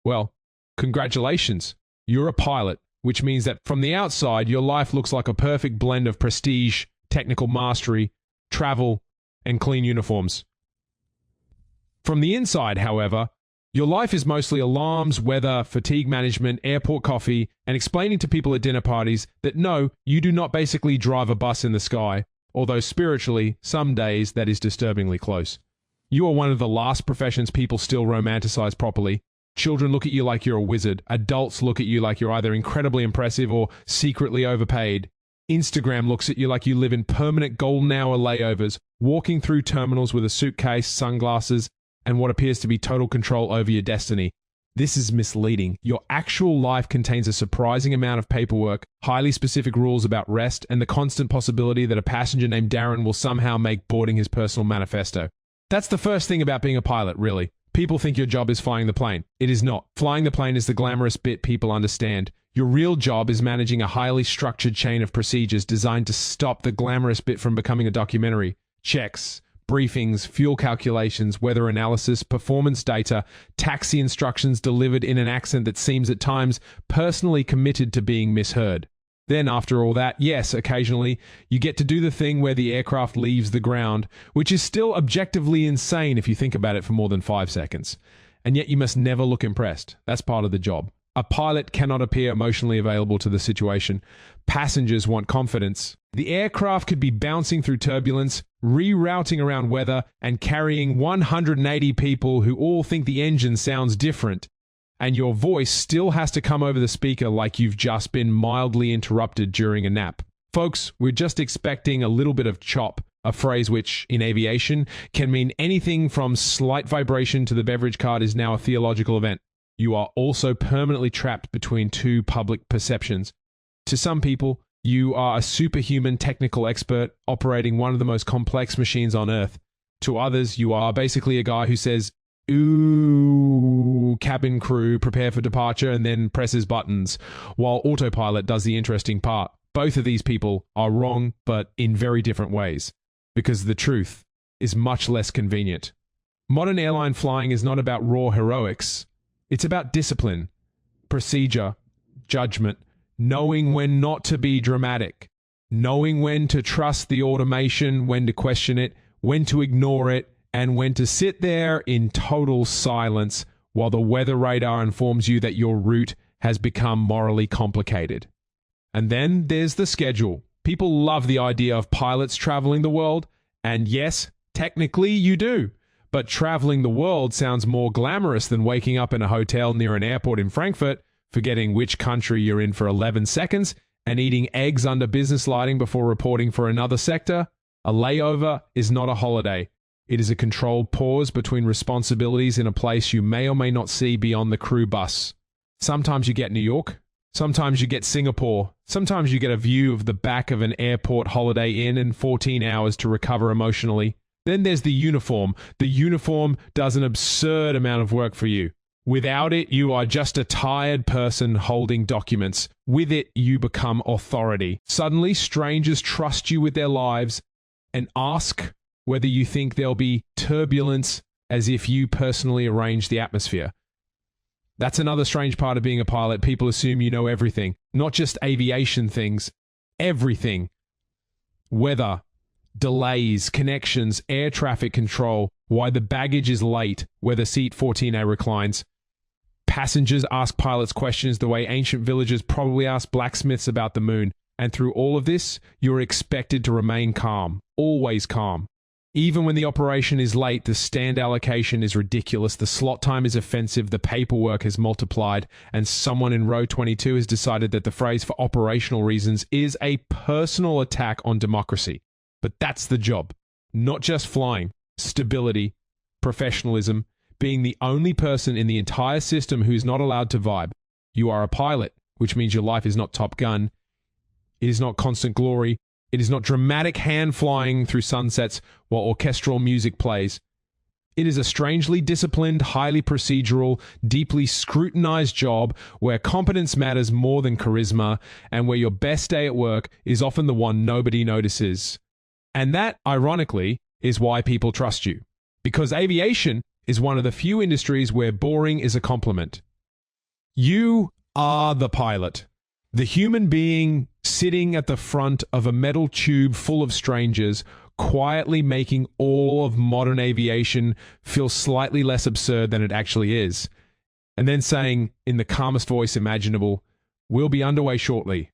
Well, congratulations. You're a pilot, which means that from the outside, your life looks like a perfect blend of prestige, technical mastery, travel, and clean uniforms. From the inside, however, your life is mostly alarms, weather, fatigue management, airport coffee, and explaining to people at dinner parties that no, you do not basically drive a bus in the sky, although spiritually, some days that is disturbingly close. You are one of the last professions people still romanticize properly. Children look at you like you're a wizard. Adults look at you like you're either incredibly impressive or secretly overpaid. Instagram looks at you like you live in permanent golden hour layovers, walking through terminals with a suitcase, sunglasses, and what appears to be total control over your destiny. This is misleading. Your actual life contains a surprising amount of paperwork, highly specific rules about rest, and the constant possibility that a passenger named Darren will somehow make boarding his personal manifesto. That's the first thing about being a pilot, really. People think your job is flying the plane. It is not. Flying the plane is the glamorous bit people understand. Your real job is managing a highly structured chain of procedures designed to stop the glamorous bit from becoming a documentary. Checks, briefings, fuel calculations, weather analysis, performance data, taxi instructions delivered in an accent that seems at times personally committed to being misheard. Then, after all that, yes, occasionally, you get to do the thing where the aircraft leaves the ground, which is still objectively insane if you think about it for more than 5 seconds. And yet you must never look impressed. That's part of the job. A pilot cannot appear emotionally available to the situation. Passengers want confidence. The aircraft could be bouncing through turbulence, rerouting around weather, and carrying 180 people who all think the engine sounds different. And your voice still has to come over the speaker like you've just been mildly interrupted during a nap. Folks, we're just expecting a little bit of chop, a phrase which, in aviation, can mean anything from slight vibration to the beverage cart is now a theological event. You are also permanently trapped between two public perceptions. To some people, you are a superhuman technical expert operating one of the most complex machines on Earth. To others, you are basically a guy who says, "Ooh, cabin crew, prepare for departure," and then presses buttons, while autopilot does the interesting part. Both of these people are wrong, but in very different ways, because the truth is much less convenient. Modern airline flying is not about raw heroics. It's about discipline, procedure, judgment, knowing when not to be dramatic, knowing when to trust the automation, when to question it, when to ignore it, and when to sit there in total silence while the weather radar informs you that your route has become morally complicated. And then there's the schedule. People love the idea of pilots traveling the world, and yes, technically you do. But traveling the world sounds more glamorous than waking up in a hotel near an airport in Frankfurt, forgetting which country you're in for 11 seconds, and eating eggs under business lighting before reporting for another sector. A layover is not a holiday. It is a controlled pause between responsibilities in a place you may or may not see beyond the crew bus. Sometimes you get New York. Sometimes you get Singapore. Sometimes you get a view of the back of an airport Holiday Inn and 14 hours to recover emotionally. Then there's the uniform. The uniform does an absurd amount of work for you. Without it, you are just a tired person holding documents. With it, you become authority. Suddenly, strangers trust you with their lives and ask whether you think there'll be turbulence as if you personally arrange the atmosphere. That's another strange part of being a pilot. People assume you know everything, not just aviation things, everything. Weather, delays, connections, air traffic control, why the baggage is late, whether seat 14A reclines. Passengers ask pilots questions the way ancient villagers probably asked blacksmiths about the moon. And through all of this, you're expected to remain calm, always calm. Even when the operation is late, the stand allocation is ridiculous, the slot time is offensive, the paperwork has multiplied, and someone in row 22 has decided that the phrase "for operational reasons" is a personal attack on democracy. But that's the job. Not just flying. Stability, professionalism, being the only person in the entire system who's not allowed to vibe. You are a pilot, which means your life is not Top Gun. It is not constant glory. It is not dramatic hand flying through sunsets while orchestral music plays. It is a strangely disciplined, highly procedural, deeply scrutinized job where competence matters more than charisma and where your best day at work is often the one nobody notices. And that, ironically, is why people trust you. Because aviation is one of the few industries where boring is a compliment. You are the pilot, the human being sitting at the front of a metal tube full of strangers, quietly making all of modern aviation feel slightly less absurd than it actually is, and then saying, in the calmest voice imaginable, "We'll be underway shortly.